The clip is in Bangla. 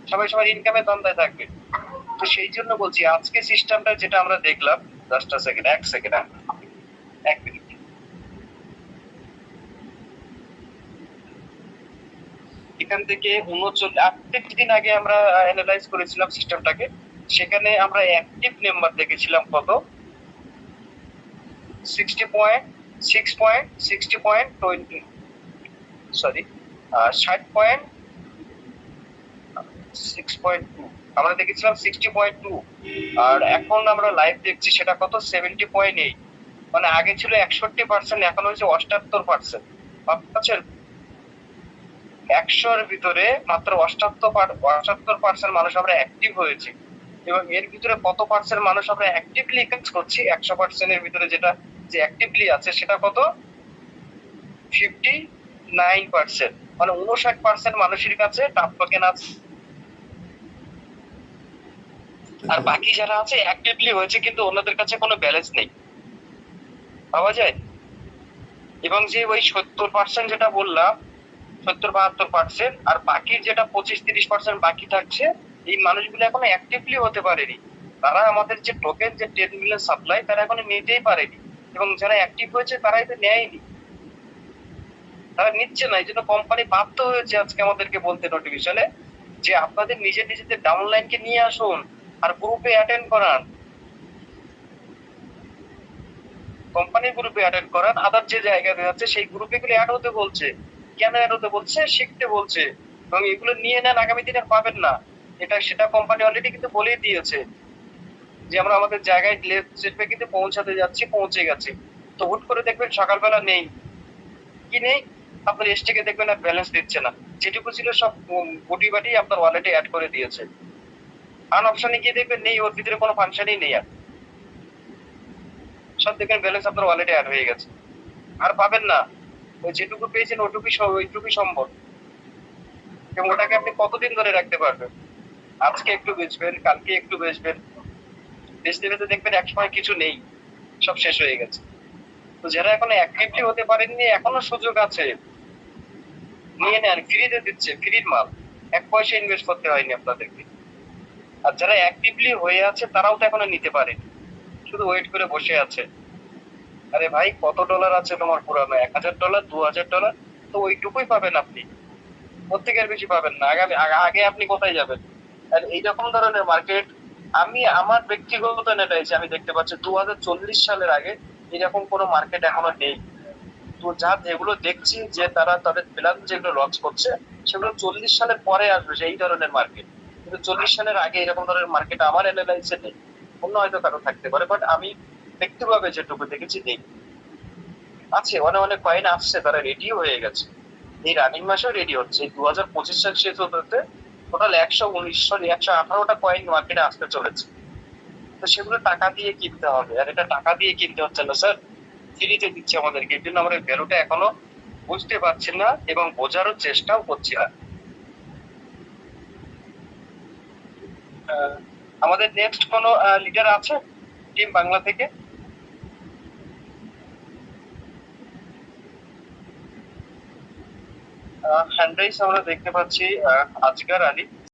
সবাই সবার ইনকামের ধান্দায় থাকবে। তো সেই জন্য বলছি আজকে সিস্টেমটা যেটা আমরা দেখলাম, জাস্ট আ সেকেন্ড, ১ সেকেন্ড, ১ মিনিট। এখান থেকে ৩৯ দিন আগে আমরা এনালাইজ করেছিলাম সিস্টেমটাকে। সেখানে আমরা অ্যাক্টিভ মেম্বার দেখেছিলাম কত? 60.20 সরি 60.6.2 আমরা দেখেছিলাম 60.2 আর এখন আমরা লাইভ দেখছি সেটা কত 70.8 মানে আগে ছিল ৬১%, এখন হয়েছে ৭৮%। ভাবছেন ১০০ এর ভিতরে মাত্র ৭৮% মানুষ আমরা অ্যাক্টিভ হয়েছি এবং এর ভিতরে কত পার্সেন্ট মানুষ আমরা অ্যাক্টিভলি কাজ করছি ১০০% এর ভিতরে যেটা যে অ্যাক্টিভলি আছে সেটা কত 59%, মানে ৫৯% মানুষের কাছে টাপ টোকেন আছে আর বাকি যারা আছে অ্যাক্টিভলি হয়েছে কিন্তু ওনাদের কাছে কোনো ব্যালেন্স নেই, পাওয়া যায়। এবং যে ওই ৭০% যেটা বললাম ৭০-৭২% আর বাকি যেটা ২৫-৩০% বাকি থাকছে এই মানুষগুলো এখনো অ্যাক্টিভলি হতে পারেনি। তারা আমাদের যে টোকেন যে 10 মিলিয়ন সাপ্লাই তারা এখনো নিতেই পারেনি এবং যারা অ্যাক্টিভ হয়েছে তারাই তো নেয়নি, তারা নিচ্ছে না। এই জন্য কোম্পানি বাধ্য হয়েছে আজকে আমাদেরকে বলতে নোটিফিকেশনে যে আপনাদের নিজেদের ডাউনলাইনকে নিয়ে আসুন আর গ্রুপে অ্যাটেন্ড করান, কোম্পানির গ্রুপে অ্যাটেন্ড করান, আদার যে জায়গাতে আছে সেই গ্রুপে গুলো অ্যাড হতে বলছে। কেন অ্যাড হতে বলছে? শিখতে বলছে এবং এগুলো নিয়ে নেন, আগামী দিনে পাবেন না। এটা সেটা কোম্পানি অলরেডি কিন্তু বলেই দিয়েছে যে আমরা আমাদের জায়গায় স্টেপে কিন্তু পৌঁছাতে যাচ্ছি, পৌঁছে গেছি। তো হুট করে দেখবেন সকালবেলা নেই, কি নেই? আপনার এসটিকে দেখবেন আর ব্যালেন্স দিচ্ছে না। যেটুকু ছিল সব গুটি বাটি আপনার ওয়ালেটে অ্যাড করে দিয়েছে। আন অপশনে গিয়ে দেখবেন নেই, ওর ভিতরে কোনো ফাংশনই নেই আর। সব দেখবেন ব্যালেন্স আপনার ওয়ালেটে অ্যাড হয়ে গেছে। আর পাবেন না। ওই যেটুকু পেয়েছেন ওইটুকুই সম্বল। এবং ওটাকে আপনি কতদিন ধরে রাখতে পারবেন? আজকে একটু বেচবেন, কালকে একটু বেচবেন। বেচতে বেচতে দেখবেন একসময় কিছু নেই। সব শেষ হয়ে গেছে। তো যারা এখনো অ্যাক্টিভলি হতে পারেননি এখনো সুযোগ আছে। নিয়ে নেন, ফ্রিতে দিচ্ছে, ফ্রির মাল। ১ পয়সা ইনভেস্ট করতে হয়নি আপনাদেরকে। আর যারা অ্যাক্টিভলি হয়ে আছে তারাও তো এখনো নিতে পারেনি। শুধু ওয়েট করে বসে আছে। আরে ভাই কত ডলার আছে তোমার পুরানো? $১,০০০, $২,০০০? তো ওইটুকুই পাবেন আপনি। ওর থেকে আর বেশি পাবেন না। আগে আপনি কোথায় যাবেন? আর এইরকম ধরনের মার্কেট আমি আমার ব্যক্তিগত এনালাইসে আমি দেখতে পাচ্ছি ২০৪০ সালের আগে এরকম কোনো মার্কেট এখনো নেই। তো যেগুলো দেখছি যে তারা তাদের প্ল্যান যেগুলো লঞ্চ করছে সেগুলো ৪০ সালের পরে আসবে সেই ধরনের মার্কেট। কিন্তু ৪০ সালের আগে এরকম ধরনের মার্কেট আমার এনালাইসে নেই। অন্য হয়তো কারো থাকতে পারে বাট আমি ব্যক্তিগতভাবে যেটুকু দেখেছি নেই। আছে অনেক অনেক কয়েন আসছে, তারা রেডিও হয়ে গেছে। এই রানিং মাসেও রেডি হচ্ছে। ২০২৫ সাল শেষ হতে হতে টোটাল ১১৮টা কয়েন মার্কেটে আসতে চলেছে। তো সেগুলো টাকা দিয়ে কিনতে হবে আর এটা টাকা দিয়ে কিনতে হচ্ছে না স্যার, ফ্রিতে দিচ্ছে আমাদেরকে। এর জন্য আমরা ভ্যালুটা এখনো বুঝতে পারছি না এবং বোঝারও চেষ্টাও করছি না। আমাদের নেক্সট কোনো লিডার আছে টিম বাংলা থেকে? হ্যান্ড রাইজ আমরা দেখতে পাচ্ছি আজগার আলী।